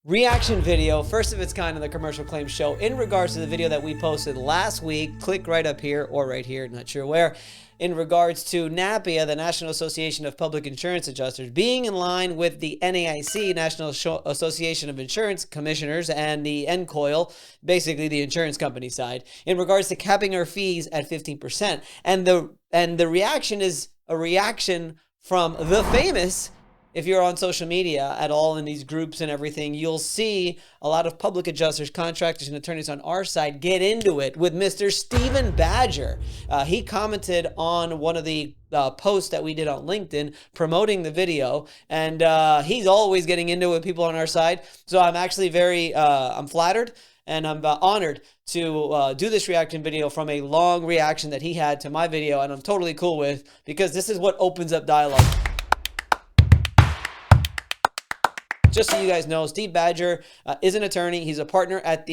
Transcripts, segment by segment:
Reaction video, first of its kind on the Commercial Claims Show, in regards to the video that we posted last week. Click right up here or right here, not sure where, in regards to NAPIA, the National Association of Public Insurance Adjusters, being in line with the NAIC, National Association of Insurance Commissioners, and the NCOIL, basically the insurance company side, in regards to capping our fees at 15%. And the reaction is a reaction from the famous. If you're on social media at all in these groups and everything, you'll see a lot of public adjusters, contractors, and attorneys on our side get into it with Mr. Stephen Badger. He commented on one of the posts that we did on LinkedIn promoting the video, and he's always getting into it with people on our side. So I'm actually I'm flattered and I'm honored to do this reaction video from a long reaction that he had to my video, and I'm totally cool with, because this is what opens up dialogue. Just so you guys know, Steve Badger is an attorney. He's a partner at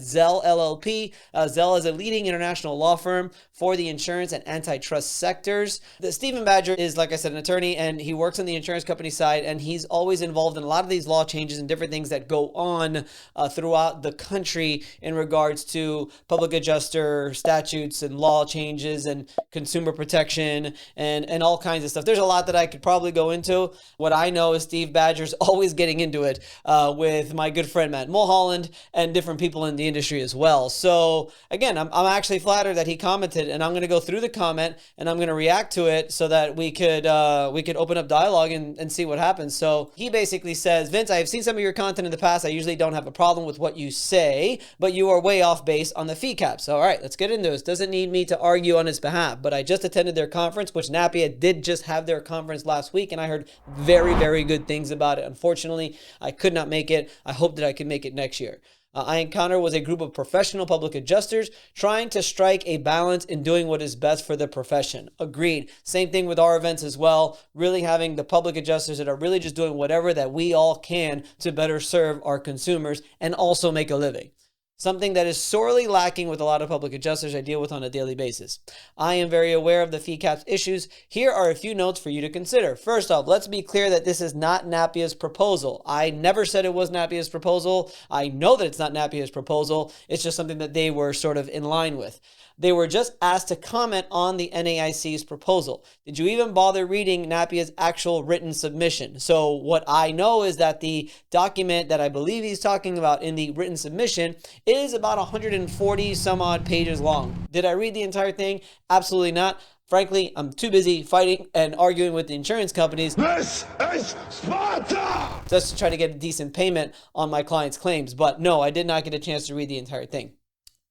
Zell LLP. Zell is a leading international law firm for the insurance and antitrust sectors. Stephen Badger is, like I said, an attorney, and he works on the insurance company side, and he's always involved in a lot of these law changes and different things that go on throughout the country in regards to public adjuster statutes and law changes and consumer protection and all kinds of stuff. There's a lot that I could probably go into. What I know is Steve Badger's always getting into it with my good friend Matt Mulholland and different people in the industry as well. So again, I'm actually flattered that he commented, and I'm going to go through the comment and I'm going to react to it so that we could open up dialogue and see what happens. So he basically says, Vince, I have seen some of your content in the past. I usually don't have a problem with what you say, but you are way off base on the fee caps. All right, let's get into this. Doesn't need me to argue on his behalf, but I just attended their conference, which NAPIA did just have their conference last week, and I heard very, very good things about it. Unfortunately, I could not make it. I hope that I can make it next year. I encountered was a group of professional public adjusters trying to strike a balance in doing what is best for the profession. Agreed. Same thing with our events as well. Really having the public adjusters that are really just doing whatever that we all can to better serve our consumers and also make a living. Something that is sorely lacking with a lot of public adjusters I deal with on a daily basis. I am very aware of the fee caps issues. Here are a few notes for you to consider. First off, let's be clear that this is not NAPIA's proposal. I never said it was NAPIA's proposal. I know that it's not NAPIA's proposal. It's just something that they were sort of in line with. They were just asked to comment on the NAIC's proposal. Did you even bother reading NAPIA's actual written submission? So what I know is that the document that I believe he's talking about in the written submission is about 140 some odd pages long. Did I read the entire thing? Absolutely not. Frankly, I'm too busy fighting and arguing with the insurance companies. This is Sparta! Just to try to get a decent payment on my clients' claims. But no, I did not get a chance to read the entire thing.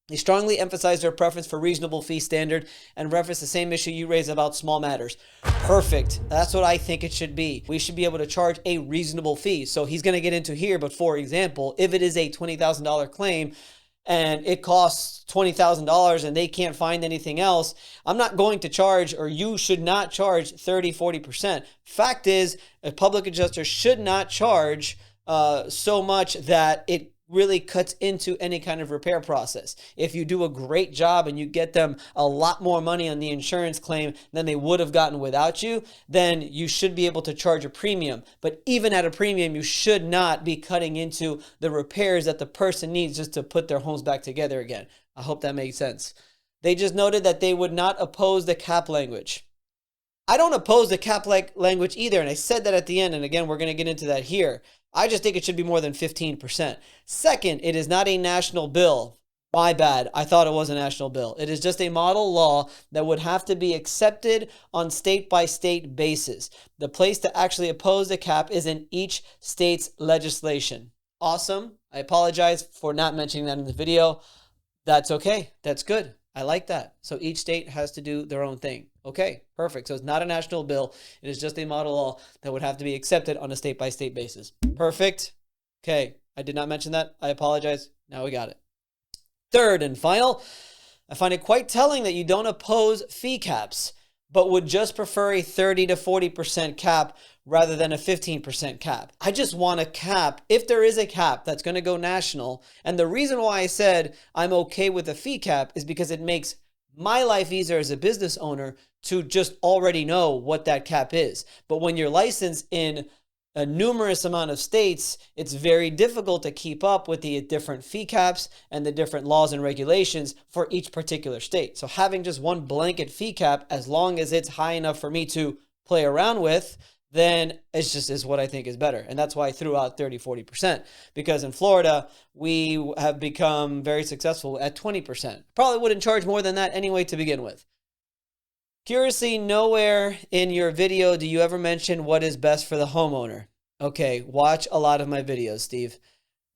They strongly emphasize their preference for reasonable fee standard and reference the same issue you raised about small matters. Perfect. That's what I think it should be. We should be able to charge a reasonable fee. So he's going to get into here, but for example, if it is a $20,000 claim and it costs $20,000 and they can't find anything else, I'm not going to charge, or you should not charge 30, 40%. Fact is, a public adjuster should not charge so much that it really cuts into any kind of repair process. If you do a great job and you get them a lot more money on the insurance claim than they would have gotten without you, then you should be able to charge a premium. But even at a premium, you should not be cutting into the repairs that the person needs just to put their homes back together again. I hope that makes sense. They just noted that they would not oppose the cap language. I don't oppose the cap language either, and I said that at the end, and again, we're going to get into that here. I just think it should be more than 15%. Second, it is not a national bill. My bad. I thought it was a national bill. It is just a model law that would have to be accepted on state-by-state basis. The place to actually oppose the cap is in each state's legislation. Awesome. I apologize for not mentioning that in the video. That's okay. That's good. I like that. So each state has to do their own thing. Okay, perfect. So it's not a national bill. It is just a model law that would have to be accepted on a state-by-state basis. Perfect. Okay, I did not mention that. I apologize. Now we got it. Third and final, I find it quite telling that you don't oppose fee caps, but would just prefer a 30 to 40% cap rather than a 15% cap. I just want a cap, if there is a cap that's going to go national. And the reason why I said I'm okay with a fee cap is because it makes my life easier as a business owner to just already know what that cap is. But when you're licensed in a numerous amount of states, it's very difficult to keep up with the different fee caps and the different laws and regulations for each particular state. So having just one blanket fee cap, as long as it's high enough for me to play around with, then it's just is what I think is better. And that's why I threw out 30-40%, because in Florida, we have become very successful at 20%. Probably wouldn't charge more than that anyway to begin with. Curiously, nowhere in your video do you ever mention what is best for the homeowner. Okay, watch a lot of my videos, Steve.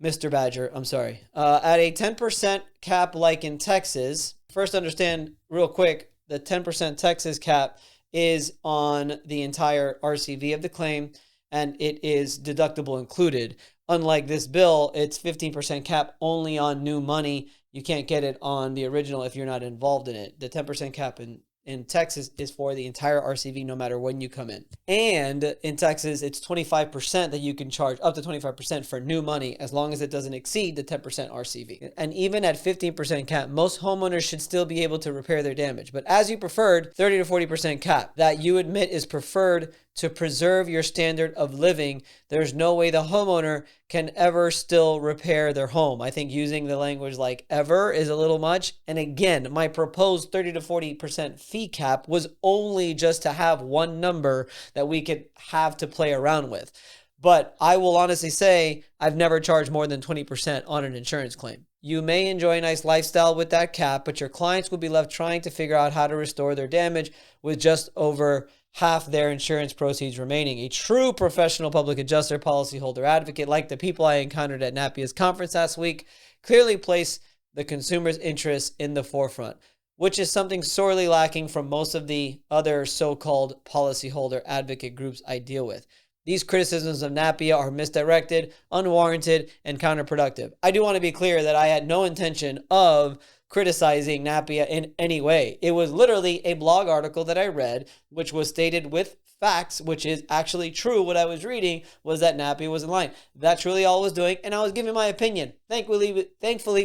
Mr. Badger, I'm sorry. At a 10% cap like in Texas, first understand real quick, the 10% Texas cap is on the entire RCV of the claim, and it is deductible included. Unlike this bill, it's 15% cap only on new money. You can't get it on the original if you're not involved in it. The 10% cap in Texas is for the entire RCV no matter when you come in. And in Texas, it's 25% that you can charge, up to 25% for new money, as long as it doesn't exceed the 10% RCV. And even at 15% cap, most homeowners should still be able to repair their damage. But as you preferred, 30 to 40% cap that you admit is preferred to preserve your standard of living, there's no way the homeowner can ever still repair their home. I think using the language like ever is a little much. And again, my proposed 30 to 40% fee cap was only just to have one number that we could have to play around with. But I will honestly say I've never charged more than 20% on an insurance claim. You may enjoy a nice lifestyle with that cap, but your clients will be left trying to figure out how to restore their damage with just over half their insurance proceeds remaining. A true professional public adjuster, policyholder advocate, like the people I encountered at NAPIA's conference last week, clearly place the consumer's interests in the forefront, which is something sorely lacking from most of the other so-called policyholder advocate groups I deal with. These criticisms of NAPIA are misdirected, unwarranted, and counterproductive. I do want to be clear that I had no intention of criticizing NAPIA in any way. It was literally a blog article that I read, which was stated with facts, which is actually true. What I was reading was that NAPIA was in line. That's really all I was doing, and I was giving my opinion. Thankfully,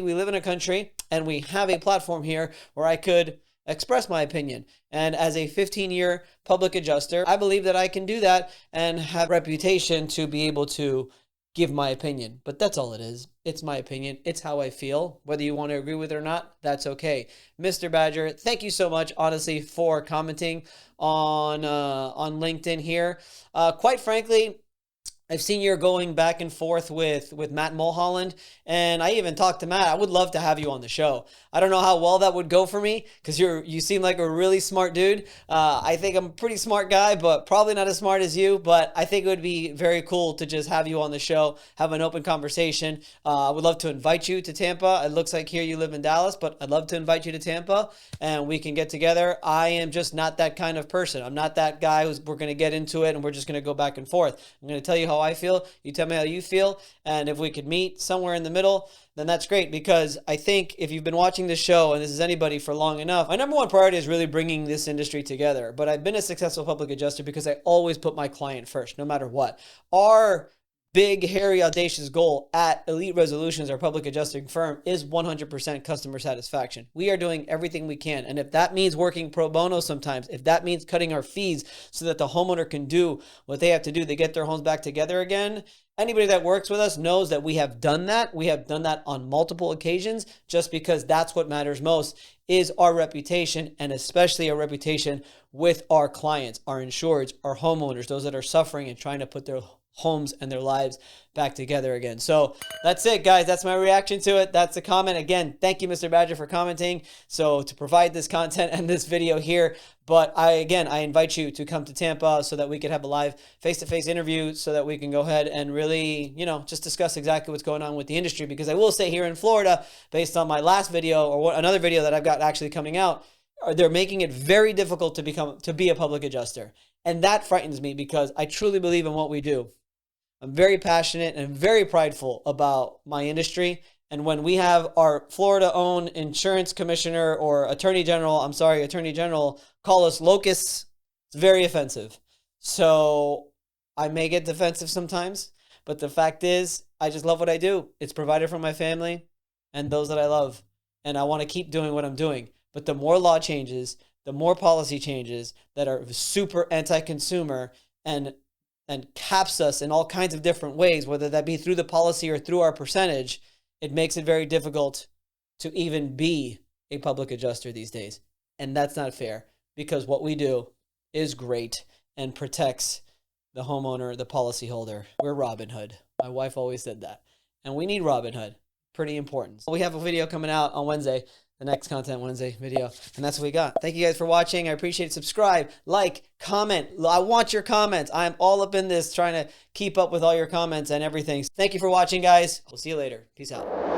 we live in a country, and we have a platform here where I could express my opinion. And as a 15-year public adjuster, I believe that I can do that and have a reputation to be able to give my opinion. But that's all it is. It's my opinion. It's how I feel. Whether you want to agree with it or not, that's okay. Mr. Badger, thank you so much, honestly, for commenting on LinkedIn here. Quite frankly, I've seen you're going back and forth with Matt Mulholland, and I even talked to Matt. I would love to have you on the show. I don't know how well that would go for me because you seem like a really smart dude. I think I'm a pretty smart guy, but probably not as smart as you. But I think it would be very cool to just have you on the show, have an open conversation. I would love to invite you to Tampa. It looks like here you live in Dallas, but I'd love to invite you to Tampa, and we can get together. I am just not that kind of person. I'm not that guy we're going to get into it and we're just going to go back and forth. I'm going to tell you how I feel. You tell me how you feel. And if we could meet somewhere in the middle, then that's great, because I think if you've been watching this show, and this is anybody for long enough, my number one priority is really bringing this industry together. But I've been a successful public adjuster because I always put my client first, no matter what. Our big, hairy, audacious goal at Elite Resolutions, our public adjusting firm, is 100% customer satisfaction. We are doing everything we can. And if that means working pro bono sometimes, if that means cutting our fees so that the homeowner can do what they have to do to get their homes back together again, anybody that works with us knows that we have done that. We have done that on multiple occasions, just because that's what matters most is our reputation, and especially our reputation with our clients, our insureds, our homeowners, those that are suffering and trying to put their homes and their lives back together again. So that's it, guys. That's my reaction to it. That's the comment. Again, thank you, Mr. Badger, for commenting. So to provide this content and this video here, but I invite you to come to Tampa so that we could have a live face-to-face interview so that we can go ahead and really, just discuss exactly what's going on with the industry. Because I will say here in Florida, based on my last video or another video that I've got actually coming out, they're making it very difficult to be a public adjuster. And that frightens me because I truly believe in what we do. I'm very passionate and very prideful about my industry. And when we have our Florida-owned insurance commissioner or attorney general call us locusts, it's very offensive. So I may get defensive sometimes, but the fact is, I just love what I do. It's provided for my family and those that I love. And I want to keep doing what I'm doing. But the more law changes, the more policy changes that are super anti-consumer and and caps us in all kinds of different ways, whether that be through the policy or through our percentage, it makes it very difficult to even be a public adjuster these days. And that's not fair, because what we do is great and protects the homeowner, the policyholder. We're Robin Hood. My wife always said that. And we need Robin Hood. Pretty important. We have a video coming out on Wednesday, the next Content Wednesday video. And that's what we got. Thank you guys for watching. I appreciate it. Subscribe, like, comment. I want your comments. I'm all up in this trying to keep up with all your comments and everything. Thank you for watching, guys. We'll see you later. Peace out.